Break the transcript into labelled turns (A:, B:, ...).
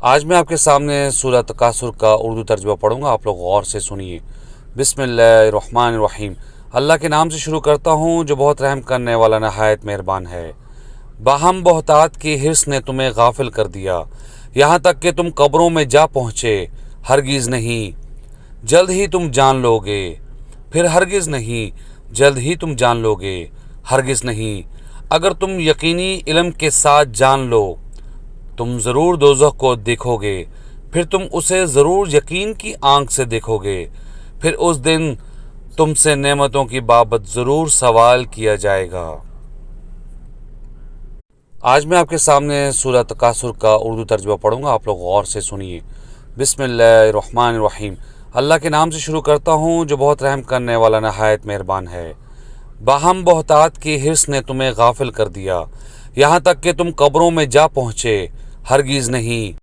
A: آج میں آپ کے سامنے سورہ تکاثر کا اردو ترجمہ پڑھوں گا، آپ لوگ غور سے سنیے۔ بسم اللہ الرحمن الرحیم۔ اللہ کے نام سے شروع کرتا ہوں جو بہت رحم کرنے والا نہایت مہربان ہے۔ باہم بہتات کی حرص نے تمہیں غافل کر دیا، یہاں تک کہ تم قبروں میں جا پہنچے۔ ہرگز نہیں، جلد ہی تم جان لو گے۔ پھر ہرگز نہیں، جلد ہی تم جان لو گے۔ ہرگز نہیں، اگر تم یقینی علم کے ساتھ جان لو تم ضرور دوزخ کو دیکھو گے، پھر تم اسے ضرور یقین کی آنکھ سے دیکھو گے، پھر اس دن تم سے نعمتوں کی بابت ضرور سوال کیا جائے گا۔ آج میں آپ کے سامنے سورہ تکاثر کا اردو ترجمہ پڑھوں گا، آپ لوگ غور سے سنیے۔ بسم اللہ الرحمن الرحیم۔ اللہ کے نام سے شروع کرتا ہوں جو بہت رحم کرنے والا نہایت مہربان ہے۔ باہم بہتات کی حرص نے تمہیں غافل کر دیا، یہاں تک کہ تم قبروں میں جا پہنچے۔ ہرگز نہیں،